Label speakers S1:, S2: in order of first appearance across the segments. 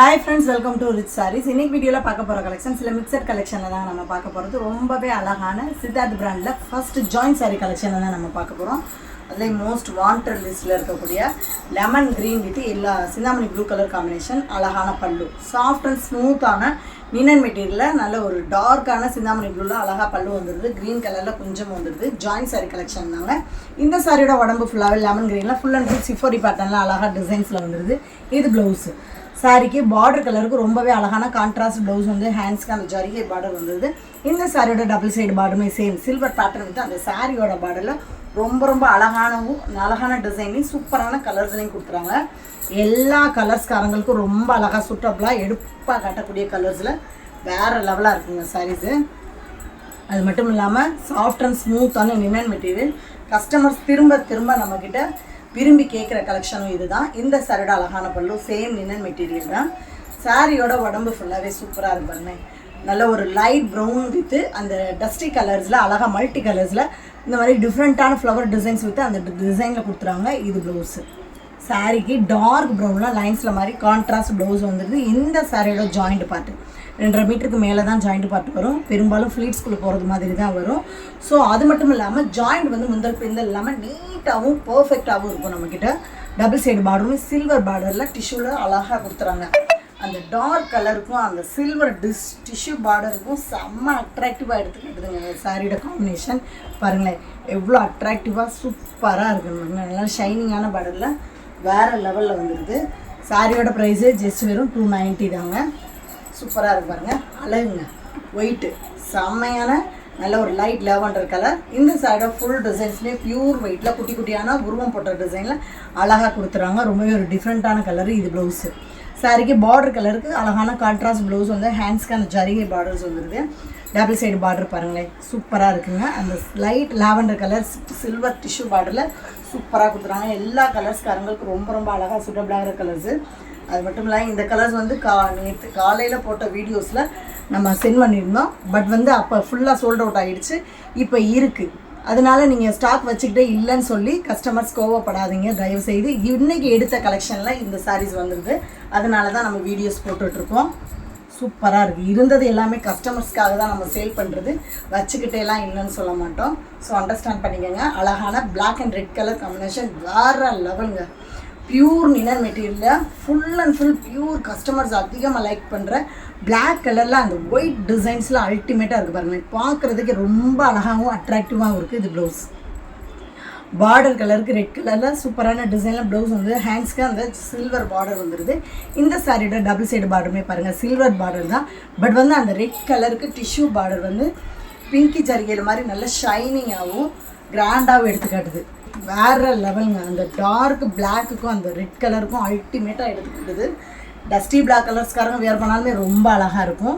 S1: Hi friends, welcome to Rich Sarees. இன்னைக்கு வீடியோல பார்க்க போற கலெக்ஷன் சில மிக்ஸட் கலெக்ஷன்ல தான் நம்ம பார்க்க போறது. ரொம்பவே அழகான சித்தார்த் பிராண்ட்ல ஃபர்ஸ்ட் ஜாயிண்ட் saree கலெக்ஷன்ல தான் நம்ம பார்க்க போறோம். அதுல மோஸ்ட் வாண்டட் லிஸ்ட்ல இருக்கக்கூடிய லெமன் கிரீன் வித் எல்லா சிந்தாமணி ப்ளூ கலர் காம்பினேஷன், அழகான பல்லு, சாஃப்ட் அண்ட் ஸ்மூத்தான லினன் மெட்டீரியல்ல நல்ல ஒரு டார்க்கான சிந்தாமணி ப்ளூல அழகா பல்லு வந்துருது. கிரீன் கலர்ல கொஞ்சம் வந்துருது. ஜாயிண்ட் saree கலெக்ஷன் தாங்க. இந்த சாரியோட உடம்பு ஃபுல்லாவே லெமன் கிரீன்ல ஃபுல் அண்ட் ஃபுல் சிஃபோரி பேட்டர்ன்ல அழகா டிசைன்ஸ்ல வந்துருது. இது ப்ளவுஸ். சாரிக்கு பார்டர் கலருக்கு ரொம்பவே அழகான கான்ட்ராஸ்ட் ப்ளவுஸ் வந்து ஹேண்ட்ஸ்க்கு அந்த ஜரிகை பார்டர் வந்துருது. இந்த சாரியோட டபுள் சைடு பார்டருமே சேம் சில்வர் பேட்டர்ன் வந்து அந்த சாரியோட பார்டரில் ரொம்ப அழகான டிசைன்லையும் சூப்பரான கலர்ஸ்லையும் கொடுத்துறாங்க. எல்லா கலர்ஸ்காரங்களுக்கும் ரொம்ப அழகாக சூட்டபுளாக எடுப்பாக காட்டக்கூடிய கலர்ஸில் வேறு லெவலாக இருக்குங்க சாரீஸு. அது மட்டும் இல்லாமல் சாஃப்ட் அண்ட் ஸ்மூத்தான லினன் மெட்டீரியல். கஸ்டமர்ஸ் திரும்ப நம்மக்கிட்ட விரும்பி கேட்குற கலெக்ஷனும் இதுதான். இந்த சாரியோட அழகான பல்லு சேம் லினன் மெட்டீரியல் தான். சாரியோட உடம்பு ஃபுல்லாகவே சூப்பராக இருப்பாருங்க. நல்ல ஒரு லைட் ப்ரௌன் வித்து அந்த டஸ்டி கலர்ஸில் அழகாக மல்டி கலர்ஸில் இந்த மாதிரி டிஃப்ரெண்ட்டான ஃப்ளவர் டிசைன்ஸ் வித்து அந்த டிசைனில் கொடுத்துறாங்க. இது ப்ளவுஸு. சாரிக்கு டார்க் ப்ரௌனில் லைன்ஸில் மாதிரி கான்ட்ராஸ்ட் ப்ளவுஸ் வந்துடுது. இந்த சாரியோட ஜாயிண்ட் பார்ட்டு 2.5 மீட்டருக்கு மேலே தான் ஜாயிண்ட் பார்ட் வரும். பெரும்பாலும் ஃப்ளீட்ஸ்குள்ளே போகிறது மாதிரி தான் வரும். ஸோ அது மட்டும் இல்லாமல் ஜாயிண்ட் வந்து முந்தல் பிந்தல் இல்லாமல் நீட்டாகவும் பர்ஃபெக்டாகவும் இருக்கும். நம்மக்கிட்ட டபுள் சைடு பார்டரும் சில்வர் பார்டரில் டிஷ்யூவில் அழகாக கொடுத்துறாங்க. அந்த டார்க் கலருக்கும் அந்த சில்வர் டிஷ்யூ பார்டருக்கும் செம்ம அட்ராக்டிவாக எடுத்துக்கிட்டுதுங்க. சாரியோட காம்பினேஷன் பாருங்களேன், எவ்வளோ அட்ராக்டிவாக சூப்பராக இருக்குங்க. நல்லா ஷைனிங்கான பார்டரில் வேறு லெவலில் வந்துடுது. சாரியோட ப்ரைஸு ஜஸ்ட் வெறும் 290 தாங்க. சூப்பராக இருக்கு பாருங்க, அழகுங்க. ஒயிட்டு செம்மையான நல்ல ஒரு லைட் லாவெண்டர் கலர். இந்த சாரியோட ஃபுல் டிசைன்ஸ்லேயே பியூர் ஒயிட்டில் குட்டி குட்டியான உருவம் போட்ட டிசைனில் அழகாக கொடுத்துறாங்க. ரொம்பவே ஒரு டிஃப்ரெண்ட்டான கலரு. இது ப்ளவுஸு. சாரிக்கு பார்டர் கலருக்கு அழகான கான்ட்ராஸ்ட் ப்ளவுஸ் வந்து ஹேண்ட்ஸ்க்கு அந்த ஜரிகை பார்டர்ஸ் வந்துடுது. டபுள் சைடு பார்டர் பாருங்களேன், சூப்பராக இருக்குங்க. அந்த light lavender colour silver tissue பார்டரில் சூப்பராக கொடுத்துறாங்க. எல்லா கலர்ஸ்காரங்களுக்கு ரொம்ப அழகாக சூட்டபிளாகிற கலர்ஸு. அது மட்டும் இல்லாமல் இந்த கலர்ஸ் வந்து நேற்று காலையில் போட்ட வீடியோஸில் நம்ம சென்ட் பண்ணியிருந்தோம். பட் வந்து அப்போ ஃபுல்லாக சோல்ட் அவுட் ஆகிடுச்சு. இப்போ இருக்குது. அதனால நீங்கள் ஸ்டாக் வச்சுக்கிட்டே இல்லைன்னு சொல்லி கஸ்டமர்ஸ் கோவப்படாதீங்க தயவுசெய்து. இன்றைக்கி எடுத்த கலெக்ஷனில் இந்த சாரீஸ் வந்துடுது. அதனால தான் நம்ம வீடியோஸ் போட்டுட்ருக்கோம். சூப்பராக இருக்குது. இருந்தது எல்லாமே கஸ்டமர்ஸ்க்காக தான் நம்ம சேல் பண்ணுறது. வச்சுக்கிட்டே எல்லாம் இல்லைன்னு சொல்ல மாட்டோம். ஸோ அண்டர்ஸ்டாண்ட் பண்ணிக்கோங்க. அழகான black and red colour combination வேறு லெவலுங்க. பியூர் லினன் மெட்டீரியலில் full and full pure customers அதிகமாக லைக் பண்ணுற பிளாக் கலரில் அந்த ஒயிட் டிசைன்ஸில் அல்டிமேட்டாக இருக்குது பாருங்கள். பார்க்குறதுக்கு ரொம்ப அழகாகவும் அட்ராக்டிவாகவும் இருக்குது. இது ப்ளவுஸ். பார்டர் கலருக்கு ரெட் கலரில் சூப்பரான டிசைனில் ப்ளவுஸ் வந்து ஹேண்ட்ஸ்க்கு அந்த சில்வர் பார்டர் வந்துடுது. இந்த சாரியோட டபுள் சைடு பார்டருமே பாருங்கள் சில்வர் பார்டர் தான். பட் வந்து அந்த ரெட் கலருக்கு டிஷ்யூ பார்டர் வந்து பிங்கி ஜரிகையில் மாதிரி நல்ல ஷைனிங்காகவும் கிராண்டாகவும் எடுத்துக்காட்டுது. வேறு லெவலுங்க. அந்த டார்க் பிளாக்குக்கும் அந்த ரெட் கலருக்கும் அல்டிமேட்டாக எடுத்துக்கிட்டுது. டஸ்டி பிளாக் கலர்ஸ்காரங்க வேர் பண்ணாலுமே ரொம்ப அழகாக இருக்கும்.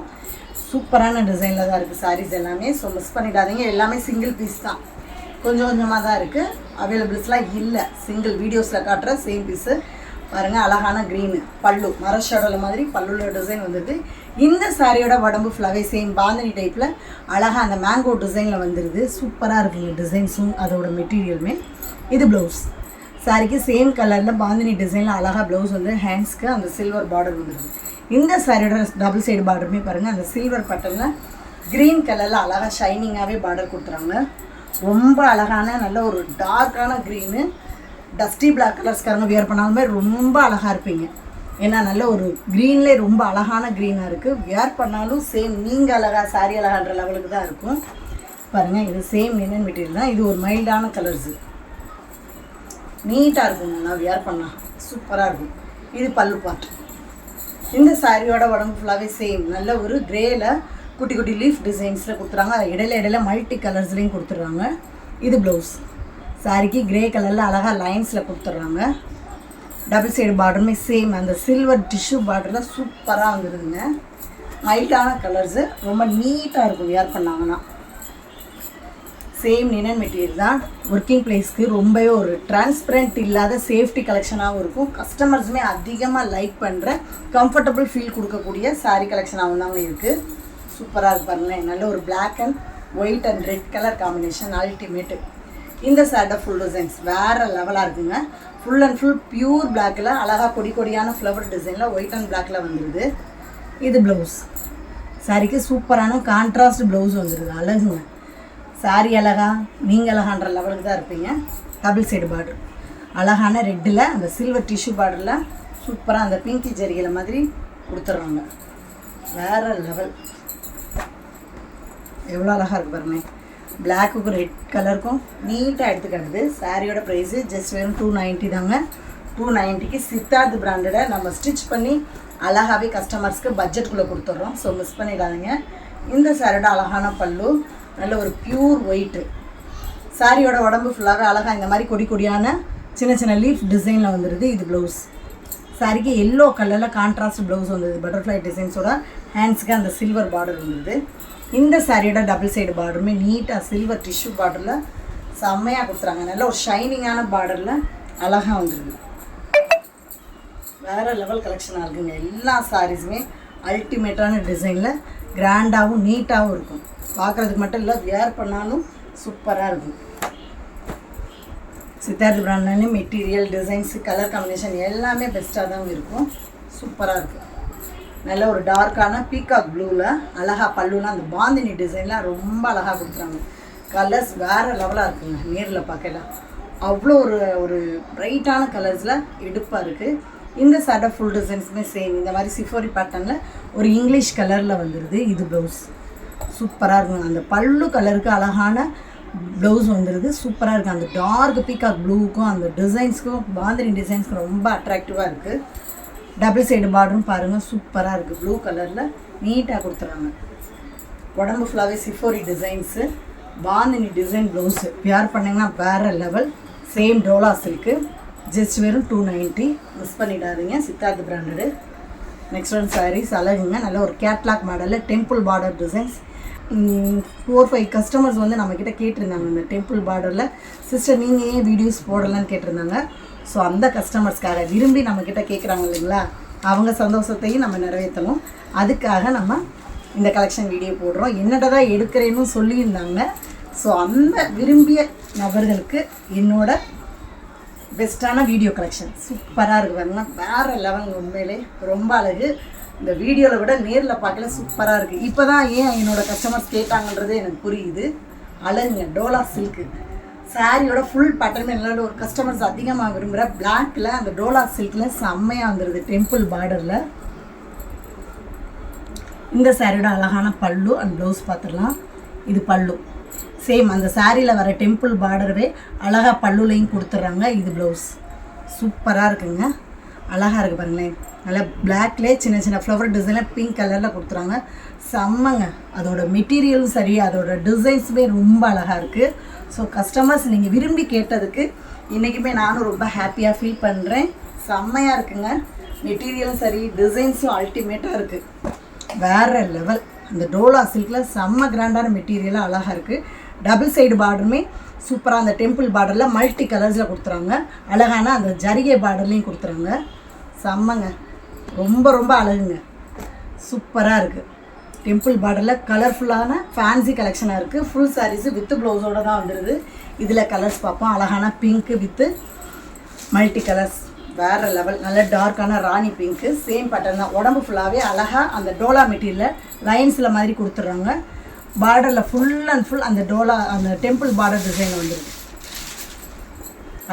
S1: சூப்பரான டிசைனில் தான் இருக்குது சாரீஸ் எல்லாமே. ஸோ மிஸ் பண்ணிடாதீங்க. எல்லாமே சிங்கிள் பீஸ் தான். கொஞ்சமாக தான் இருக்குது. அவைலபிள்ஸ்லாம் இல்லை. சிங்கிள் வீடியோஸில் காட்டுற சேம் பீஸு பாருங்கள். அழகான க்ரீனு பல்லு மர ஷேடோவில் மாதிரி பல்லுல டிசைன் வந்துடுது. இந்த சாரியோட உடம்பு ஃபுல்லாகவே சேம் பாந்தினி டைப்பில் அழகாக அந்த மேங்கோ டிசைனில் வந்துடுது. சூப்பராக இருக்குங்க டிசைன்ஸும் அதோட மெட்டீரியலுமே. இது ப்ளவுஸ். சாரிக்கு சேம் கலரில் பாந்தினி டிசைனில் அழகாக ப்ளவுஸ் வந்து ஹேண்ட்ஸ்க்கு அந்த சில்வர் பார்டர் வந்துடுது. இந்த சாரியோட டபுள் சைடு பார்டருமே பாருங்கள் அந்த சில்வர் பட்டனில் க்ரீன் கலரில் அழகாக ஷைனிங்காகவே பார்டர் கொடுத்துறாங்க. ரொம்ப அழகான நல்ல ஒரு டார்க்கான க்ரீனு டஸ்டி பிளாக் கலர்ஸ்காரங்க வியர் பண்ணாலுமே ரொம்ப அழகாக இருப்பீங்க. ஏன்னா நல்ல ஒரு க்ரீன்லேயே ரொம்ப அழகான க்ரீனாக இருக்குது. வியர் பண்ணாலும் சேம் நீங்கள் அழகாக சாரி அழகான்ற லெவலுக்கு தான் இருக்கும் பாருங்கள். இது சேம் லினன் மெட்டீரியல் தான். இது ஒரு மைல்டான கலர்ஸு. நீட்டாக இருக்குங்க. நான் வியர் பண்ணால் சூப்பராக இருக்கும். இது பல்லு பார்ட். இந்த சாரியோட உடம்பு ஃபுல்லாகவே சேம் நல்ல ஒரு கிரேயில் குட்டி குட்டி லீஃப் டிசைன்ஸில் கொடுத்துறாங்க. இடையில மல்டி கலர்ஸ்லேயும் கொடுத்துட்றாங்க. இது ப்ளவுஸ். சாரிக்கு கிரே கலரில் அழகாக லைன்ஸில் கொடுத்துட்றாங்க. டபுள் சைடு பார்டருமே சேம் அந்த சில்வர் டிஷ்யூ பார்டரில் சூப்பராக வந்துடுதுங்க. மைல்டான கலர்ஸு ரொம்ப நீட்டாக இருக்கும் வியர் பண்ணாங்கன்னா. சேம் லினன் மெட்டீரியல் தான். ஒர்க்கிங் ப்ளேஸ்க்கு ரொம்பவே ஒரு டிரான்ஸ்பரண்ட் இல்லாத சேஃப்டி கலெக்ஷனாகவும் இருக்கும். கஸ்டமர்ஸுமே அதிகமாக லைக் பண்ணுற கம்ஃபர்டபுள் ஃபீல் கொடுக்கக்கூடிய சாரீ கலெக்ஷனாகவும் தாங்க இருக்குது. சூப்பராக இருக்கு பாருங்களேன். நல்ல ஒரு black and white and red colour combination ultimate. இந்த சாரியோட ஃபுல் டிசைன்ஸ் வேறு லெவலாக இருக்குங்க. ஃபுல் அண்ட் ஃபுல் பியூர் பிளாக்கில் அழகாக கொடி கொடியான ஃப்ளவர் டிசைனில் ஒயிட் அண்ட் பிளாக்கில் வந்துடுது. இது ப்ளவுஸ். சாரிக்கு சூப்பரான கான்ட்ராஸ்ட் ப்ளவுஸ் வந்துடுது. அழகுங்க. சாரி அழகா, நீங்கள் அழகான்ற லெவலுக்கு தான் இருப்பீங்க. டபுள் சைடு பார்டர் அழகான ரெட்டில் அந்த சில்வர் டிஷ்யூ பார்டரில் சூப்பராக அந்த பிங்கி ஜரிகளை மாதிரி கொடுத்துட்றாங்க. வேறு லெவல். எவ்வளோ அழகாக இருக்குது பாருங்க. பிளாக்குக்கும் ரெட் கலருக்கும் நீட்டாக எடுத்துக்கிறது. சாரியோட ப்ரைஸு ஜஸ்ட் வெறும் 290 தாங்க. 290க்கு சித்தார்த் பிராண்டடை நம்ம ஸ்டிச் பண்ணி அழகாகவே கஸ்டமர்ஸ்க்கு பட்ஜெட்டுக்குள்ளே கொடுத்துட்றோம். ஸோ மிஸ் பண்ணிடாதீங்க. இந்த சாரியோட அழகான பல்லு நல்ல ஒரு பியூர் ஒயிட்டு. சாரியோட உடம்பு ஃபுல்லாகவே அழகாக இந்த மாதிரி கொடி கொடியான சின்ன சின்ன லீஃப் டிசைனில் வந்துடுது. இது ப்ளவுஸ். சாரிக்கு எல்லோ கலரில் கான்ட்ராஸ்ட் ப்ளவுஸ் வந்துடுது. பட்டர்ஃப்ளை டிசைன்ஸோட ஹேண்ட்ஸுக்கு அந்த சில்வர் பார்டர் வந்துடுது. இந்த சாரியோட டபுள் சைடு பார்டருமே நீட்டாக சில்வர் டிஷ்யூ பார்டரில் செம்மையாக கொடுத்துறாங்க. நல்ல ஒரு ஷைனிங்கான பார்டரில் அழகாக வந்துடுது. வேறு லெவல் கலெக்ஷனாக இருக்குங்க. எல்லா சாரீஸுமே அல்டிமேட்டான டிசைனில் கிராண்டாகவும் நீட்டாகவும் இருக்கும். பார்க்குறதுக்கு மட்டும் இல்லை, வியர் பண்ணாலும் சூப்பராக இருக்கும். சித்தார்த் பிராண்ட்லேயே மெட்டீரியல், டிசைன்ஸு, கலர் காம்பினேஷன் எல்லாமே பெஸ்ட்டாக தான் இருக்கும். சூப்பராக இருக்குது. நல்ல ஒரு டார்க்கான பீகாக் ப்ளூவில் அழகாக பல்லுலாம் அந்த பாந்தினி டிசைன்லாம் ரொம்ப அழகாக கொடுக்குறாங்க. கலர்ஸ் வேறு லெவலாக இருக்குங்க. நேரில் பார்க்கலாம் அவ்வளோ ஒரு ப்ரைட்டான கலர்ஸில் எடுப்பாக இருக்குது. இந்த சாரியோட ஃபுல் டிசைன்ஸுமே சேம் இந்த மாதிரி சிஃபோரி பேட்டர்னில் ஒரு இங்கிலீஷ் கலரில் வந்துடுது. இது ப்ளவுஸ். சூப்பராக இருக்குங்க. அந்த பல்லு கலருக்கு அழகான ப்ளவுஸ் வந்துடுது. சூப்பராக இருக்குது. அந்த டார்க் பீகாக் ப்ளூவுக்கும் அந்த டிசைன்ஸ்க்கும் பாந்தினி டிசைன்ஸ்க்கும் ரொம்ப அட்ராக்டிவாக இருக்குது. டபுள் சைடு பார்டரும் பாருங்கள் சூப்பராக இருக்குது. ப்ளூ கலரில் நீட்டாக கொடுத்துறாங்க. உடம்பு ஃபுல்லாகவே சிஃபோரி designs, bandhani design blouse. Wear பண்ணிங்கன்னா வேறு level. Same dola silk. Just வெறும் 290. மிஸ் பண்ணிடாதீங்க. Siddharth branded. Next one saris அழகுங்க. நல்ல ஒரு கேட்லாக் மாடலில் டெம்பிள் பார்டர் டிசைன்ஸ். 4-5 கஸ்டமர்ஸ் வந்து நம்மக்கிட்ட கேட்டிருந்தாங்க இந்த டெம்பிள் பார்டரில். சிஸ்டர் நீங்கள் ஏன் வீடியோஸ் போடலான்னு கேட்டிருந்தாங்க. ஸோ அந்த கஸ்டமர்ஸ்க்காக விரும்பி நம்மக்கிட்ட கேட்குறாங்க இல்லைங்களா, அவங்க சந்தோஷத்தையும் நம்ம நிறைவேற்றணும். அதுக்காக நம்ம இந்த கலெக்ஷன் வீடியோ போடுறோம். என்னடா தான் எடுக்கிறேன்னு சொல்லியிருந்தாங்க. ஸோ அந்த விரும்பிய நபர்களுக்கு என்னோட பெஸ்ட்டான வீடியோ கலெக்ஷன் சூப்பராக இருக்குது பாருங்க. வேறு லெவல். உண்மையிலே ரொம்ப அழகு. இந்த வீடியோவில் விட நேரில் பார்க்கல சூப்பராக இருக்குது. இப்போ தான் ஏன் என்னோடய கஸ்டமர்ஸ் கேட்டாங்கன்றது எனக்கு புரியுது. அழகுங்க. டோலா சில்க்கு. சாரியோட ஃபுல் பேட்டர்ன் என்னோட ஒரு கஸ்டமர்ஸ் அதிகமாக விரும்புகிற பிளாக்கில் அந்த டோலா சில்கில் செம்மையாக வந்துடுது. டெம்பிள் பார்டரில் இந்த சாரியோட அழகான பல்லு அண்ட் ப்ளவுஸ் பார்த்துடலாம். இது பல்லு. சேம் அந்த சாரியில் வர டெம்பிள் பார்டரவே அழகாக பல்லுலையும் கொடுத்துட்றாங்க. இது ப்ளவுஸ். சூப்பராக இருக்குங்க. அழகாக இருக்குது பாருங்களேன். நல்லா பிளாக்லேயே சின்ன சின்ன ஃப்ளவர் டிசைனில் பிங்க் கலரில் கொடுத்துறாங்க. செம்மங்க. அதோட மெட்டீரியலும் சரி, அதோட டிசைன்ஸுமே ரொம்ப அழகாக இருக்குது. ஸோ கஸ்டமர்ஸ் நீங்கள் விரும்பி கேட்டதுக்கு இன்றைக்குமே நானும் ரொம்ப ஹாப்பியாக ஃபீல் பண்ணுறேன். செம்மையாக இருக்குங்க. மெட்டீரியலும் சரி, டிசைன்ஸும் அல்டிமேட்டாக இருக்குது. வேறு லெவல். அந்த டோலா சில்கில் செம்ம கிராண்டான மெட்டீரியலாக அழகாக இருக்குது. டபுள் சைடு பார்டருமே சூப்பராக அந்த டெம்பிள் பார்டரில் மல்டி கலர்ஸில் கொடுத்துறாங்க. அழகான அந்த ஜரிகை பார்டர்லேயும் கொடுத்துறாங்க. செம்மங்க. ரொம்ப ரொம்ப அழகுங்க. சூப்பராக இருக்குது. டெம்பிள் பார்டரில் கலர்ஃபுல்லான ஃபேன்சி கலெக்ஷனாக இருக்குது. ஃபுல் சாரீஸு வித்து ப்ளவுஸோடு தான் வந்துடுது. இதில் கலர்ஸ் பார்ப்போம். அழகான பிங்க்கு வித்து மல்டி கலர்ஸ். வேறு லெவல். நல்ல டார்க்கான ராணி பிங்க்கு. சேம் பேட்டர்ன் தான். உடம்பு ஃபுல்லாகவே அழகாக அந்த டோலா மெட்டீரியலில் லைன்ஸில் மாதிரி கொடுத்துட்றாங்க. பார்டரில் ஃபுல் அண்ட் ஃபுல் அந்த டோலா அந்த டெம்பிள் பார்டர் டிசைன் வந்துடுது.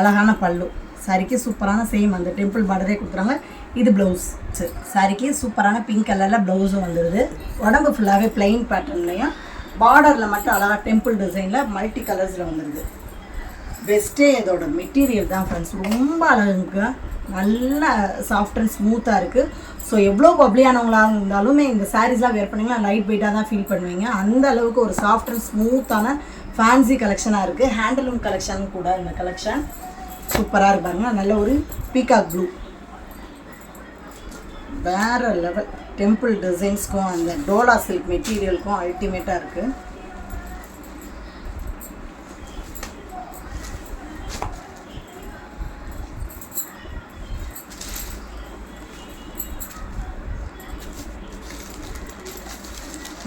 S1: அழகான பல்லு. சாரிக்கு சூப்பரான சேம் அந்த டெம்பிள் பார்டரே கொடுத்துறாங்க. இது ப்ளவுஸ். சாரிக்கு சூப்பரான பிங்க் கலரில் ப்ளவுஸும் வந்துடுது. உடம்பு ஃபுல்லாகவே பிளெயின் பேட்டர்ன்லையும் பார்டரில் மட்டும் அழகாக டெம்பிள் டிசைனில் மல்டி கலர்ஸில் வந்துடுது. பெஸ்ட்டே இதோட மெட்டீரியல் தான் ஃப்ரெண்ட்ஸ். ரொம்ப அழகுங்க. நல்ல சாஃப்ட் அண்ட் ஸ்மூத்தாக இருக்குது. ஸோ எவ்வளோ பப்ளியானவங்களாக இருந்தாலுமே இந்த சாரீஸ்லாம் வேர் பண்ணிங்கன்னா லைட் வெயிட்டாக தான் ஃபீல் பண்ணுவீங்க. அந்த அளவுக்கு ஒரு சாஃப்ட் அண்ட் ஸ்மூத்தான ஃபேன்சி கலெக்ஷனாக இருக்குது. ஹேண்டலூம் கலெக்ஷன் கூட இந்த கலெக்ஷன் சூப்பராக இருப்பாங்க. நல்ல ஒரு பீகாக் ப்ளூ. வேறு லெவல். டெம்பிள் டிசைன்ஸ்க்கும் அந்த டோலா சில்க் மெட்டீரியலுக்கும் அல்டிமேட்டாக இருக்குது.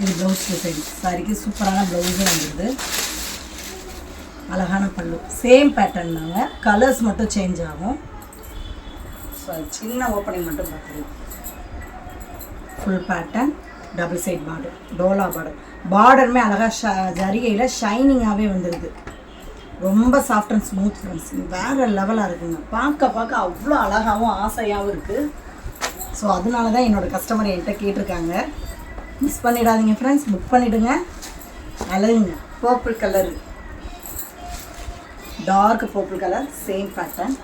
S1: இது ப்ளவுஸ் டிசைன். சாரிக்கு சூப்பரான ப்ளவுஸும் வந்துடுது. அழகான பல்லு. சேம் பேட்டர்ன் தாங்க, கலர்ஸ் மட்டும் சேஞ்ச் ஆகும். ஸோ சின்ன ஓப்பனிங் மட்டும் பார்த்துக்கலாம். Full pattern, double side border, dola border. பார்டருமே அழகாக ஜரிகையில் ஷைனிங்காகவே வந்துடுது. ரொம்ப சாஃப்ட் அண்ட் ஸ்மூத் ஃப்ரெண்ட்ஸ். வேறு லெவலாக இருக்குங்க. பார்க்க அவ்வளோ அழகாகவும் ஆசையாகவும் இருக்குது. ஸோ அதனால தான் என்னோடய கஸ்டமர் என்கிட்ட கேட்டிருக்காங்க. மிஸ் பண்ணிடாதீங்க ஃப்ரெண்ட்ஸ், புக் பண்ணிவிடுங்க. அழகுங்க. Purple colour, dark purple colour, same pattern.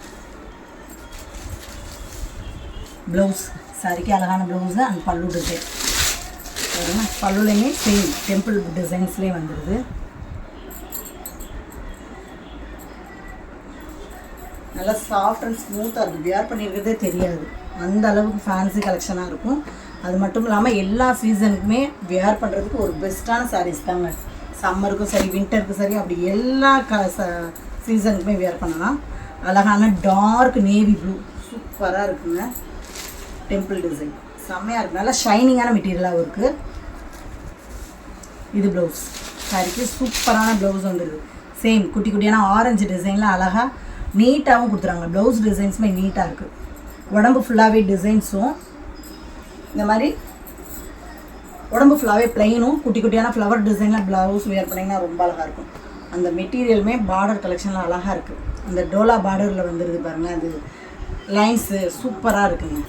S1: Blouse, சாரிக்கு அழகான ப்ளவுஸு அண்ட் பல்லு டிசைன். பல்லுலேயுமே சேம் டெம்பிள் டிசைன்ஸ்லேயே வந்துடுது. நல்லா சாஃப்ட் அண்ட் ஸ்மூத்தாக இருக்குது. வியர் பண்ணியிருக்கிறதே தெரியாது, அந்த அளவுக்கு ஃபேன்சி கலெக்ஷனாக இருக்கும். அது மட்டும் இல்லாமல் எல்லா சீசனுக்குமே வியர் பண்ணுறதுக்கு ஒரு பெஸ்ட்டான சாரீஸ் தாங்க. சம்மருக்கும் சரி, வின்டருக்கும் சரி, அப்படி எல்லா சீசனுக்குமே வியர் பண்ணலாம். அழகான டார்க் நேவி ப்ளூ சூப்பராக இருக்குங்க. டெம்பிள் டிசைன் செம்மையாக இருக்குது. நல்லா ஷைனிங்கான மெட்டீரியலாகவும் இருக்குது. இது ப்ளவுஸ், சாரிக்கு சூப்பரான ப்ளவுஸ் வந்துடுது. சேம் குட்டி குட்டியான ஆரஞ்சு டிசைனில் அழகாக நீட்டாகவும் கொடுத்துறாங்க. ப்ளவுஸ் டிசைன்ஸுமே நீட்டாக இருக்குது. உடம்பு ஃபுல்லாகவே டிசைன்ஸும் இந்த மாதிரி உடம்பு ஃபுல்லாகவே ப்ளைனும் குட்டி குட்டியான ஃப்ளவர் டிசைனில் ப்ளவுஸ் வியர் பண்ணிங்கன்னா ரொம்ப அழகாக இருக்கும். அந்த மெட்டீரியலுமே பார்டர் கலெக்ஷனில் அழகாக இருக்குது. அந்த டோலா பார்டரில் வந்துடுது பாருங்கள், அது லைன்ஸு சூப்பராக இருக்குங்க.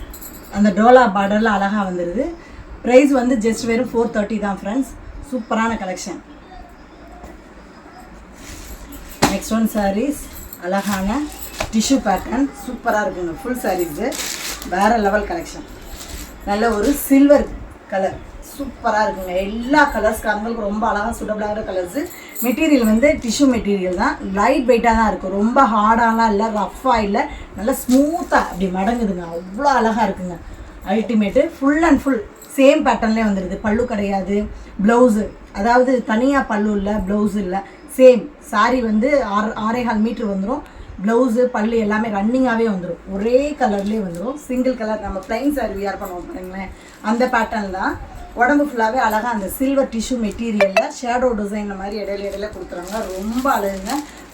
S1: அந்த டோலா பார்டரில் அழகாக வந்துடுது. ப்ரைஸ் வந்து ஜஸ்ட் வெறும் 430 தான் ஃப்ரெண்ட்ஸ். சூப்பரான கலெக்ஷன். நெக்ஸ்ட் ஒன் சாரீஸ், அழகான டிஷ்யூ பேட்டர்ன் சூப்பராக இருக்குங்க. ஃபுல் சாரீஸு வேறு லெவல் கலெக்ஷன். நல்ல ஒரு சில்வர் கலர் சூப்பராக இருக்குங்க. எல்லா கலர்ஸ்காரங்களுக்கு ரொம்ப அழகாக சூட்டபிளாகிற கலர்ஸு. மெட்டீரியல் வந்து டிஷ்யூ மெட்டீரியல் தான். லைட் வெயிட்டாக தான் இருக்குது. ரொம்ப ஹார்டாலாம் இல்லை, ரஃப்பாக இல்லை, நல்லா ஸ்மூத்தாக அப்படி மடங்குதுங்க. அவ்வளோ அழகாக இருக்குங்க. Ultimate. Full and full same பேட்டர்ன்லேயே வந்துடுது. பல்லு கிடையாது, ப்ளவுஸு அதாவது தனியாக பல்லு இல்லை, ப்ளவுஸு இல்லை, சேம். சாரீ வந்து 6.25 மீட்ரு வந்துடும். ப்ளவுஸு பல்லு எல்லாமே ரன்னிங்காகவே வந்துடும். ஒரே கலர்லேயே வந்துடும். Single colour. நம்ம ப்ளைன் சாரீ வியர் பண்ணுவோம் பாருங்களேன், அந்த பேட்டர்ன் தான். உடம்பு ஃபுல்லாகவே அழகாக அந்த சில்வர் டிஷ்யூ மெட்டீரியலில் ஷேடோ டிசைன் மாதிரி இடையில கொடுத்துறாங்க. ரொம்ப அழகுங்க.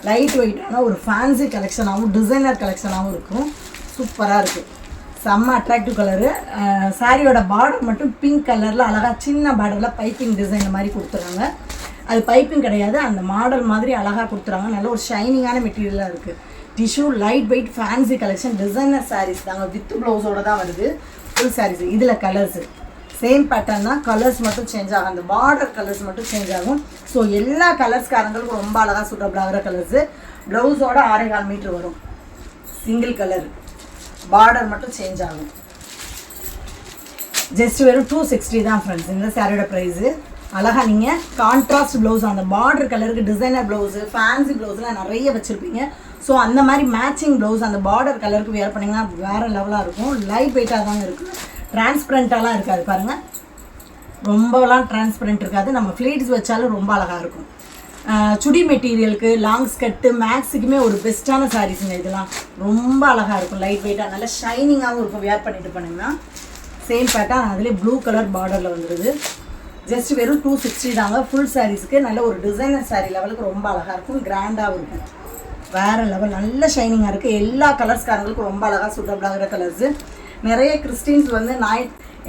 S1: லைட் வெயிட்டான ஒரு ஃபேன்சி கலெக்ஷனாகவும் டிசைனர் கலெக்ஷனாகவும் இருக்கும். சூப்பராக இருக்குது. செம்ம அட்ராக்டிவ் கலரு. சாரியோட பார்டர் மட்டும் பிங்க் கலரில் அழகாக சின்ன பார்டரில் பைப்பிங் டிசைன் மாதிரி கொடுத்துறாங்க. அது பைப்பிங் கிடையாது, அந்த மாடல் மாதிரி அழகாக கொடுத்துறாங்க. நல்ல ஒரு ஷைனிங்கான மெட்டீரியலாக இருக்குது. Tissue light weight fancy collection. Designer saris தாங்க, வித் ப்ளவுஸோடு தான் வருது. ஃபுல் சாரீஸ். இதில் கலர்ஸு சேம் பேட்டர்ன் தான், கலர்ஸ் மட்டும் சேஞ்ச் ஆகும். அந்த பார்டர் கலர்ஸ் மட்டும் சேஞ்ச் ஆகும். ஸோ எல்லா கலர்ஸ்காரங்களுக்கும் ரொம்ப அழகாக சூட்டபிள் ஆகிற கலர்ஸு. ப்ளவுஸோட 6.25 மீட்ரு வரும். Single colour. பார்டர் மட்டும் சேஞ்ச் ஆகும். ஜஸ்ட் வெறும் 260 தான் ஃப்ரெண்ட்ஸ் இந்த சாரியோட ப்ரைஸு. அழகாக நீங்கள் கான்ட்ராஸ்ட் ப்ளவுஸ், அந்த பார்டர் கலருக்கு டிசைனர் ப்ளவுஸு, ஃபேன்சி ப்ளவுஸ்லாம் நிறைய வச்சுருப்பீங்க. ஸோ அந்த மாதிரி மேட்சிங் ப்ளவுஸ் அந்த பார்டர் கலருக்கு வியர் பண்ணிங்கன்னா வேறு லெவலாக இருக்கும். லைட் வெயிட்டாக தாங்க இருக்குது. டிரான்ஸ்பரண்ட்டாலாம் இருக்காது பாருங்கள், ரொம்பலாம் டிரான்ஸ்பரண்ட் இருக்காது. நம்ம ஃப்ளீட்ஸ் வச்சாலும் ரொம்ப அழகாக இருக்கும். சுடி மெட்டீரியலுக்கு, லாங் ஸ்கர்ட்டு, மேக்ஸுக்குமே ஒரு பெஸ்ட்டான சாரீஸுங்க. இதெல்லாம் ரொம்ப அழகாக இருக்கும். லைட் வெயிட்டாக நல்லா ஷைனிங்காகவும் இருக்கும். வியர் பண்ணிட்டு பண்ணிங்கன்னா சேம் பேட்டர்ன். அதுலேயே ப்ளூ கலர் பார்டரில் வந்துடுது. ஜஸ்ட் வெறும் 260 தாங்க. ஃபுல் சாரீஸுக்கு நல்ல ஒரு டிசைனர் சாரீ லெவலுக்கு ரொம்ப அழகாக இருக்கும். கிராண்டாகவும் இருக்கும். வேறு லெவல். நல்ல ஷைனிங்காக இருக்குது. எல்லா கலர்ஸ்காரங்களுக்கும் ரொம்ப அழகாக சூட்டபிளாகிற கலர்ஸு. நிறைய கிறிஸ்டின்ஸ் வந்து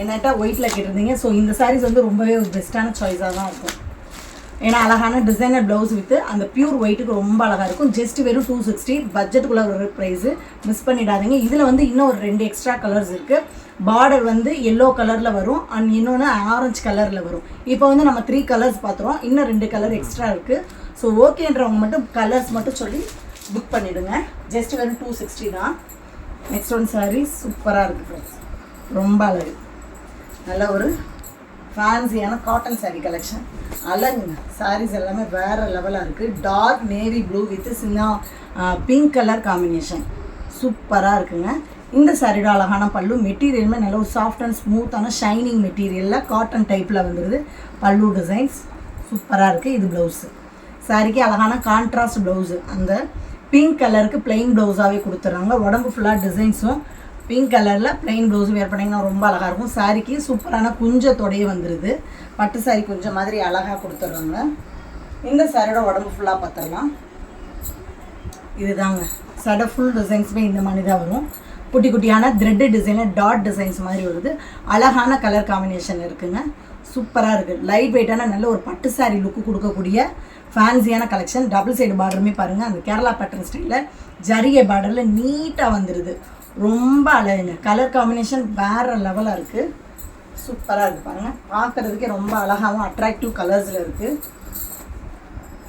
S1: என்னட்டா ஒயிட்டில் கேட்டிருந்தீங்க. ஸோ இந்த சாரீஸ் வந்து ரொம்பவே ஒரு பெஸ்ட்டான சாய்ஸாக தான் இருக்கும். ஏன்னா அழகான டிசைனர் ப்ளவுஸ் வித்து அந்த பியூர் ஒயிட்டுக்கு ரொம்ப அழகாக இருக்கும். ஜஸ்ட் வெறும் 260 பட்ஜெட்டுக்குள்ளே ஒரு ப்ரைஸு. மிஸ் பண்ணிடாதீங்க. இதில் வந்து இன்னும் ஒரு 2 எக்ஸ்ட்ரா கலர்ஸ் இருக்குது. பார்டர் வந்து எல்லோ கலரில் வரும் அண்ட் இன்னொன்று ஆரஞ்சு கலரில் வரும். இப்போ வந்து நம்ம 3 கலர்ஸ் பார்த்துருவோம். இன்னும் 2 கலர் எக்ஸ்ட்ரா இருக்குது. ஸோ ஓகேன்றவங்க மட்டும் கலர்ஸ் மட்டும் சொல்லி புக் பண்ணிவிடுங்க. ஜஸ்ட் வெறும் 260 தான். நெக்ஸ்ட் ஒன் சாரீ சூப்பராக இருக்குது ஃப்ரெண்ட்ஸ். ரொம்ப அழகு. நல்ல ஒரு ஃபேன்சியான காட்டன் சாரீ கலெக்ஷன். அழகுங்க. சாரீஸ் எல்லாமே வேறு லெவலாக இருக்குது. டார்க் நேவி ப்ளூ வித் சின்ன பிங்க் கலர் காம்பினேஷன் சூப்பராக இருக்குங்க. இந்த சாரியோட அழகான பல்லு. மெட்டீரியலுமே நல்ல ஒரு சாஃப்ட் அண்ட் ஸ்மூத்தான ஷைனிங் மெட்டீரியலில் காட்டன் டைப்பில் வந்துடுது. பல்லு டிசைன்ஸ் சூப்பராக இருக்குது. இது ப்ளவுஸு. சாரிக்கு அழகான கான்ட்ராஸ்ட் ப்ளவுஸு. அந்த பிங்க் கலருக்கு பிளெயின் ப்ளவுஸாகவே கொடுத்துட்றாங்க. உடம்பு ஃபுல்லாக டிசைன்ஸும் பிங்க் கலரில் பிளெயின் ப்ளவுஸும் வேர் பண்ணிங்கன்னா ரொம்ப அழகாக இருக்கும். சாரிக்கு சூப்பரான குஞ்சத்தோடையே வந்துடுது. பட்டு சாரி குஞ்சம் மாதிரி அழகாக கொடுத்துட்றாங்க. இந்த சாரியோட உடம்பு ஃபுல்லாக பார்த்துடலாம். இதுதாங்க சடை ஃபுல் டிசைன்ஸுமே இந்த மாதிரி தான் வரும். குட்டி குட்டியான த்ரெட்டு டிசைனில் டாட் டிசைன்ஸ் மாதிரி வருது. அழகான கலர் காம்பினேஷன் இருக்குங்க. சூப்பராக இருக்குது. லைட் வெயிட்டான நல்ல ஒரு பட்டு சாரீ லுக்கு கொடுக்கக்கூடிய ஃபேன்சியான கலெக்ஷன். டபுள் சைடு பார்டருமே பாருங்கள், அந்த கேரளா பேட்டர்ன் ஸ்டைலில் ஜரிகை பார்டரில் நீட்டாக வந்துடுது. ரொம்ப அழகுங்க. கலர் காம்பினேஷன் வேறு லெவலாக இருக்குது. சூப்பராக இருக்குது பாருங்கள். பார்க்குறதுக்கே ரொம்ப அழகாகவும் அட்ராக்டிவ் கலர்ஸில் இருக்குது.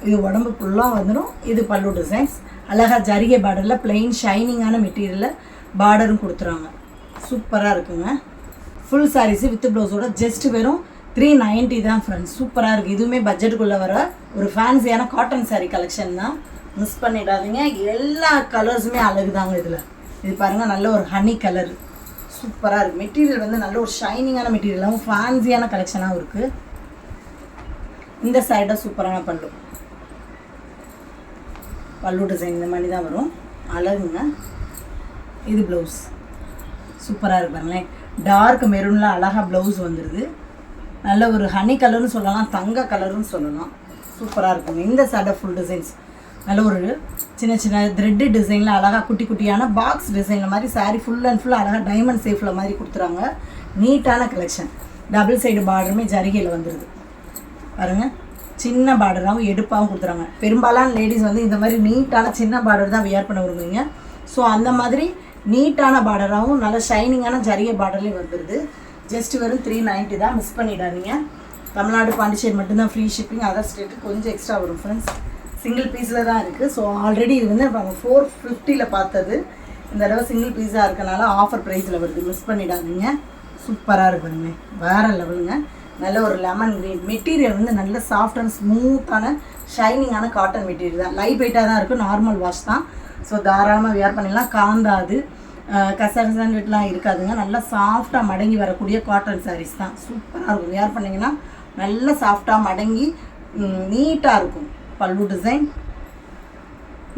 S1: இது உடம்பு ஃபுல்லாக வந்துடும். இது பல்லு டிசைன்ஸ். அழகாக ஜரிகை பார்டரில் பிளெயின் ஷைனிங்கான மெட்டீரியலில் பார்டரும் கொடுத்துருவாங்க. சூப்பராக இருக்குங்க. ஃபுல் சாரீஸு வித் ப்ளவுஸோட ஜஸ்ட் வெறும் 390 தான் ஃப்ரெண்ட்ஸ். சூப்பராக இருக்குது. இதுவுமே பட்ஜெட்டுக்குள்ளே வர ஒரு ஃபேன்சியான காட்டன் சாரீ கலெக்ஷன் தான். மிஸ் பண்ணிடாதீங்க. எல்லா கலர்ஸுமே அழகு தாங்க இதில். இது பாருங்கள், நல்ல ஒரு ஹனி கலர். சூப்பராக இருக்குது. மெட்டீரியல் வந்து நல்ல ஒரு ஷைனிங்கான மெட்டீரியலாகவும் ஃபேன்சியான கலெக்ஷனாகவும் இருக்குது. இந்த சைடாக சூப்பரான பல்லு. பல்லு டிசைன் இந்த மாதிரி தான் வரும். அழகுங்க. இது ப்ளவுஸ். சூப்பராக இருக்கு பாருங்களேன். டார்க் மெரூனில் அழகாக ப்ளவுஸ் வந்துடுது. நல்ல ஒரு ஹனி கலர்னு சொல்லலாம், தங்க கலருன்னு சொல்லலாம். சூப்பராக இருக்குங்க. இந்த சடை ஃபுல் டிசைன்ஸ் நல்ல ஒரு சின்ன சின்ன த்ரெட்டு டிசைனில் அழகாக குட்டி குட்டியான பாக்ஸ் டிசைனில் மாதிரி சாரீ ஃபுல் அண்ட் ஃபுல் அழகாக டைமண்ட் சேஃபில் மாதிரி கொடுத்துறாங்க. நீட்டான கலெக்ஷன். டபுள் சைடு பார்டருமே ஜரிகையில் வந்துடுது பாருங்கள். சின்ன பார்டராகவும் எடுப்பாகவும் கொடுத்துறாங்க. பெரும்பாலான லேடிஸ் வந்து இந்த மாதிரி நீட்டான சின்ன பார்டர் தான் வியர் பண்ண விரும்புவீங்க. ஸோ அந்த மாதிரி நீட்டான பார்டராகவும் நல்ல ஷைனிங்கான ஜரிகை பார்டர்லேயும் வந்துடுது. ஜஸ்ட் வெறும் 390 தான். மிஸ் பண்ணிடாதீங்க. தமிழ்நாடு பாண்டிச்சேரி மட்டும்தான் ஃப்ரீ ஷிப்பிங். அதர் ஸ்டேட்டு கொஞ்சம் எக்ஸ்ட்ரா வரும் ஃப்ரெண்ட்ஸ். சிங்கிள் பீஸில் தான் இருக்குது. ஸோ ஆல்ரெடி இது வந்து நம்ம 450 பார்த்தது. இந்த தடவை சிங்கிள் பீஸாக இருக்கனால ஆஃபர் ப்ரைஸில் வருது. மிஸ் பண்ணிடாதீங்க. சூப்பராக இருக்குங்க. வேறு லெவலுங்க. நல்ல ஒரு லெமன் க்ரீன் மெட்டீரியல் வந்து நல்ல சாஃப்ட் அண்ட் ஸ்மூத்தான ஷைனிங்கான காட்டன் மெட்டீரியல் தான். லைட் வெயிட்டாக தான் இருக்குது. நார்மல் வாஷ் தான். ஸோ தாராளமாக வியர் பண்ணிடலாம். காந்தாது, கசகசன்னுலாம் இருக்காதுங்க. நல்லா சாஃப்டாக மடங்கி வரக்கூடிய காட்டன் சாரீஸ் தான். சூப்பராக இருக்கும். வியர் பண்ணிங்கன்னா நல்லா சாஃப்டாக மடங்கி நீட்டாக இருக்கும். பல்லு டிசைன்.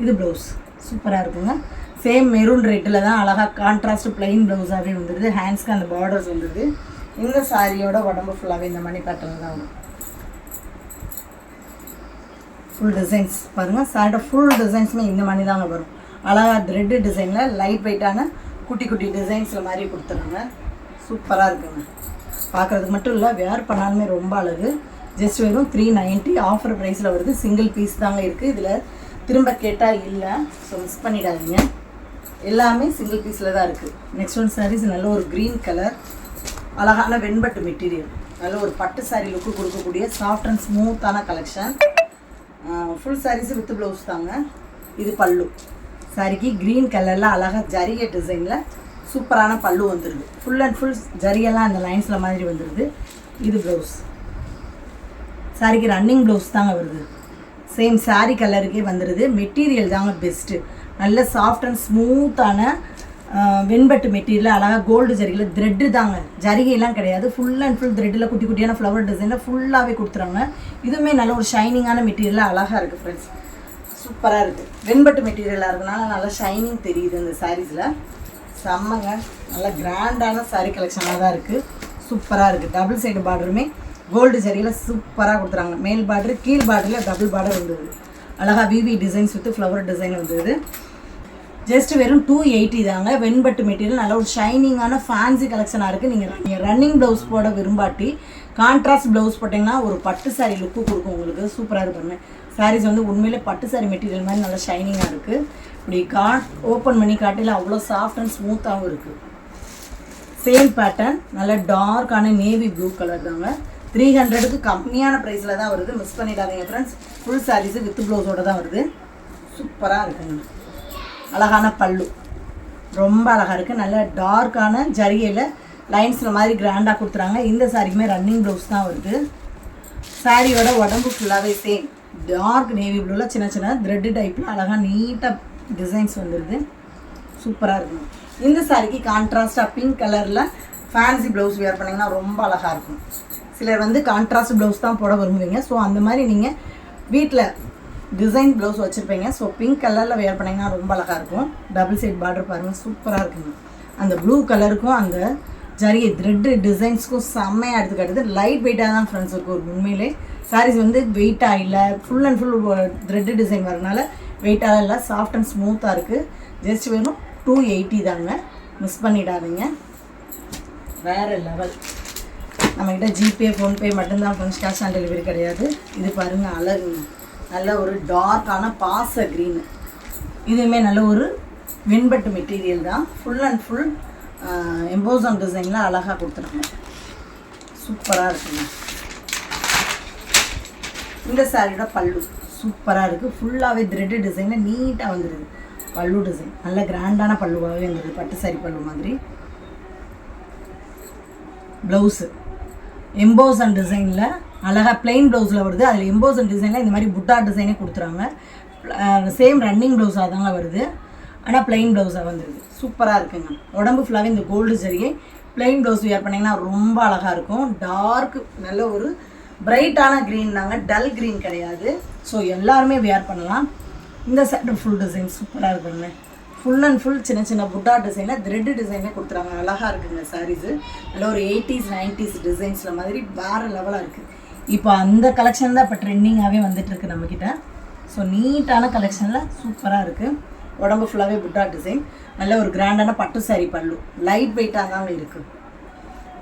S1: இது ப்ளவுஸ். சூப்பராக இருக்குங்க. சேம் மெரூன் ரெட்டில் தான் அழகாக கான்ட்ராஸ்ட் பிளைன் ப்ளவுஸாகவே வந்துடுது. ஹேண்ட்ஸ்க்கு அந்த பார்டர்ஸ் வந்துடுது. இந்த சாரியோட உடம்பு ஃபுல்லாகவே இந்த மணி பேட்டர்ன் தான் வரும். ஃபுல் டிசைன்ஸ் பாருங்கள். சாரியோட ஃபுல் டிசைன்ஸுமே இந்த மணி தாங்க வரும். அழகாக த்ரெட்டு டிசைனில் லைட் வெயிட்டான குட்டி குட்டி டிசைன்ஸில் மாதிரி கொடுத்துருங்க. சூப்பராக இருக்குங்க. பார்க்குறதுக்கு மட்டும் இல்லை, வேர் பண்ணாலுமே ரொம்ப அழகு. ஜஸ்ட் வெறும் 390 ஆஃபர் ப்ரைஸில் வருது. சிங்கிள் பீஸ் தாங்க இருக்குது. இதில் திரும்ப கேட்டால் இல்லை. ஸோ மிஸ் பண்ணிடாதீங்க. எல்லாமே சிங்கிள் பீஸில் தான் இருக்குது. நெக்ஸ்ட் ஒன் சாரீஸ் நல்ல ஒரு க்ரீன் கலர். அழகான வெண்பட்டு மெட்டீரியல். நல்ல ஒரு பட்டு சாரீ லுக்கு கொடுக்கக்கூடிய சாஃப்ட் அண்ட் ஸ்மூத்தான collection. Full saris with blouse தாங்க. இது பல்லு. சாரிக்கு க்ரீன் கலரில் அழகாக ஜரிகை டிசைனில் சூப்பரான பல்லு வந்துடுது. ஃபுல் அண்ட் ஃபுல் ஜரியெல்லாம் அந்த லைன்ஸில் மாதிரி வந்துடுது. இது ப்ளவுஸ். சாரிக்கு ரன்னிங் ப்ளவுஸ் தாங்க வருது. சேம் சாரீ கலருக்கே வந்துடுது. மெட்டீரியல் தாங்க பெஸ்ட்டு. நல்ல சாஃப்ட் அண்ட் ஸ்மூத்தான வெண்பட்டு மெட்டீரியல் அழகாக கோல்டு ஜரிகையில் த்ரெட்டு தாங்க. ஜரிகையெல்லாம் கிடையாது. ஃபுல் அண்ட் ஃபுல் த்ரெட்டில் குட்டி குட்டியான ஃப்ளவர் டிசைனில் ஃபுல்லாகவே கொடுத்துறாங்க. இதுவுமே நல்ல ஒரு ஷைனிங்கான மெட்டீரியலாக அழகாக இருக்குது ஃப்ரெண்ட்ஸ். சூப்பராக இருக்குது. வெண்பட்டு மெட்டீரியலாக இருக்கனால நல்லா ஷைனிங் தெரியுது இந்த சாரீஸில். செம்மங்க. நல்லா கிராண்டான சாரீ கலெக்ஷனாக தான் இருக்குது. சூப்பராக இருக்குது. டபுள் சைடு பார்டருமே கோல்டு ஜரியில் சூப்பராக கொடுத்துறாங்க. மேல் பார்டரு கீழ் பார்டரில் டபுள் பார்டர் வந்துடுது. அழகாக விவி டிசைன்ஸ் வித் ஃப்ளவர் டிசைன் வந்துடுது. ஜஸ்ட் வெறும் 280 தாங்க. வெண்பட்டு மெட்டீரியல் நல்ல ஒரு ஷைனிங்கான ஃபேன்சி கலெக்ஷனாக இருக்குது. நீங்கள் ரன்னிங் ப்ளவுஸ் போட விரும்பாட்டி கான்ட்ராஸ்ட் ப்ளவுஸ் போட்டிங்கன்னா ஒரு பட்டு சாரீ லுக்கு கொடுக்கும் உங்களுக்கு. சூப்பராக இருக்குங்க. சாரீஸ் வந்து உண்மையிலே பட்டு சாரீ மெட்டீரியல் மாதிரி நல்லா ஷைனிங்காக இருக்குது. இப்படி ஓப்பன் பண்ணி காட்டில அவ்வளோ சாஃப்ட் அண்ட் ஸ்மூத்தாகவும் இருக்குது. Same pattern. நல்ல டார்க்கான நேவி ப்ளூ கலர் தாங்க. 300க்கு கம்மியான ப்ரைஸில் தான் வருது. மிஸ் பண்ணிடாதீங்க ஃப்ரெண்ட்ஸ். ஃபுல் சாரீஸு வித் ப்ளவுஸோடு தான் வருது. சூப்பராக இருக்குங்க. அழகான பல்லு. ரொம்ப அழகாக இருக்குது. நல்ல டார்க்கான ஜரிகையில் லைன்ஸில் மாதிரி கிராண்டாக கொடுத்துறாங்க. இந்த சாரிக்குமே ரன்னிங் ப்ளவுஸ் தான் வருது. சாரியோட உடம்பு ஃபுல்லாகவே சேம் டார்க் நேவி ப்ளூவில் சின்ன சின்ன த்ரெட்டு டைப்பில் அழகாக நீட்டாக டிசைன்ஸ் வந்துடுது. சூப்பராக இருக்கும். இந்த சாரிக்கு கான்ட்ராஸ்டாக பிங்க் கலரில் ஃபேன்சி ப்ளவுஸ் வியர் பண்ணிங்கன்னா ரொம்ப அழகாக இருக்கும். சிலர் வந்து கான்ட்ராஸ்ட் ப்ளவுஸ் தான் போட விரும்புவீங்க. ஸோ அந்த மாதிரி நீங்கள் வீட்டில் டிசைன் ப்ளவுஸ் வச்சுருப்பீங்க. ஸோ பிங்க் கலரில் வியர் பண்ணிங்கன்னா ரொம்ப அழகாக இருக்கும். டபுள் சைட் பார்டர் பாருங்கள். சூப்பராக இருக்குங்க. அந்த ப்ளூ கலருக்கும் அந்த ஜரிகை த்ரெட்டு டிசைன்ஸ்க்கும் செம்மையாக எடுத்துக்காட்டுது. லைட் வெயிட்டாக தான் ஃப்ரெண்ட்ஸ் இருக்கும். ஒரு உண்மையிலே சாரீஸ் வந்து வெயிட்டாக இல்லை. Full and full thread design வரனால வெயிட்டாக இல்லை, சாஃப்ட் அண்ட் ஸ்மூத்தாக இருக்குது. ஜஸ்ட் வெறும் 280 தாங்க, மிஸ் பண்ணிடாதீங்க. வேறு லெவல். நம்மக்கிட்ட ஜிபே ஃபோன்பே மட்டும்தான் ஃப்ரெண்ட்ஸ், கேஷ் ஆன் டெலிவரி கிடையாது. இது பாருங்கள் அழகுங்க, நல்ல ஒரு டார்க்கான பாச க்ரீனு. இதுவுமே நல்ல ஒரு வெண்பட்டு மெட்டீரியல் தான். ஃபுல் அண்ட் ஃபுல் எம்போசம் டிசைனில் அழகாக கொடுத்துருங்க. சூப்பராக இருக்குங்க. இந்த சாரியோட பல்லு சூப்பராக இருக்குது. ஃபுல்லாகவே த்ரெட்டு டிசைனில் நீட்டாக வந்துடுது. பல்லு டிசைன் நல்ல கிராண்டான பல்லுவாகவே வந்துடுது, பட்டு சாரி பல்லு மாதிரி. ப்ளவுஸு எம்போசன் டிசைனில் அழகாக பிளெயின் ப்ளவுஸில் வருது. அதில் எம்போசன் டிசைனில் இந்த மாதிரி புட்டா டிசைனே கொடுத்துறாங்க. சேம் ரன்னிங் ப்ளவுஸாக தாங்க வருது, ஆனால் பிளெயின் ப்ளவுஸாக வந்துடுது. சூப்பராக இருக்குங்க. உடம்பு ஃபுல்லாகவே இந்த கோல்டு சரியே பிளெயின் ப்ளவுஸ் வியர் பண்ணிங்கன்னா ரொம்ப அழகாக இருக்கும். டார்க் நல்ல ஒரு பிரைட்டான க்ரீன் தாங்க, டல் க்ரீன் கிடையாது. ஸோ எல்லாருமே வியர் பண்ணலாம். இந்த செட் ஃபுல் டிசைன் சூப்பராக இருக்குங்க. ஃபுல் அண்ட் ஃபுல் சின்ன சின்ன புட்டா டிசைனில் த்ரெட்டு டிசைனே கொடுத்துறாங்க. அழகாக இருக்குங்க சாரீஸு. நல்ல ஒரு 80s 90s டிசைன்ஸில் மாதிரி வேறு லெவலாக இருக்குது. இப்போ அந்த கலெக்ஷன் தான் இப்போ ட்ரெண்டிங்காகவே வந்துட்டுருக்கு நம்மக்கிட்ட. ஸோ நீட்டான கலெக்ஷனில் சூப்பராக இருக்குது. உடம்பு ஃபுல்லாகவே புட்டா டிசைன், நல்ல ஒரு கிராண்டான பட்டு சாரி பல்லு, லைட் வெயிட்டாக தாங்க இருக்குது.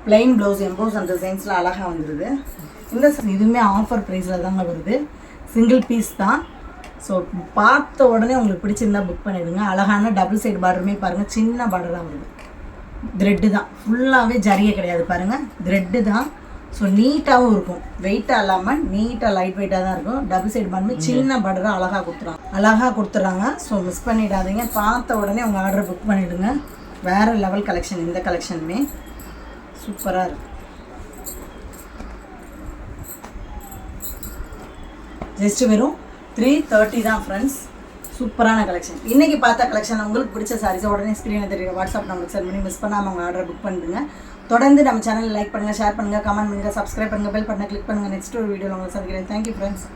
S1: பிளெயின் ப்ளவுஸ் எம்போசன் டிசைன்ஸில் அழகாக வந்துடுது. இந்த இதுவுமே ஆஃபர் ப்ரைஸில் தாங்க வருது, சிங்கிள் பீஸ் தான். ஸோ பார்த்த உடனே உங்களுக்கு பிடிச்சிருந்தா புக் பண்ணிடுங்க. அழகான டபுள் சைடு பார்டருமே பாருங்கள், சின்ன பார்டராக வருது. த்ரெட்டு தான், ஃபுல்லாகவே ஜரிகை கிடையாது பாருங்கள், த்ரெட்டு தான். ஸோ நீட்டாகவும் இருக்கும், வெயிட்டாக இல்லாமல் நீட்டாக லைட் வெயிட்டாக தான் இருக்கும். டபுள் சைடு பார்டருமே சின்ன பார்டராக அழகாக கொடுத்துட்றாங்க. ஸோ மிஸ் பண்ணிடாதீங்க, பார்த்த உடனே உங்கள் ஆர்டர் புக் பண்ணிவிடுங்க. வேறு லெவல் கலெக்ஷன். இந்த கலெக்ஷனுமே சூப்பராக இருக்குது. ஜஸ்ட் வெறும் 330 தான் ஃப்ரெண்ட்ஸ். சூப்பரான கலெக்ஷன். இன்றைக்கி பார்த்த கலெக்ஷன் உங்களுக்கு பிடிச்ச சாரீஸை உடனே ஸ்க்ரீனில் தெரியுற வாட்ஸ்அப் நம்பருக்கு சென்ட் பண்ணி மிஸ் பண்ணாமல் உங்கள் ஆர்டர் புக் பண்ணிடுங்க. தொடர்ந்து நம்ம சேனல் லைக் பண்ணுங்கள், ஷேர் பண்ணுங்கள், கமெண்ட் பண்ணுங்கள், சப்ஸ்கிரைப் பண்ணுங்கள், பெல் பட்டனை கிளிக் பண்ணுங்கள். நெக்ஸ்ட் ஒரு வீடியோவில் உங்களை சந்திக்கிறேன். Thank you friends.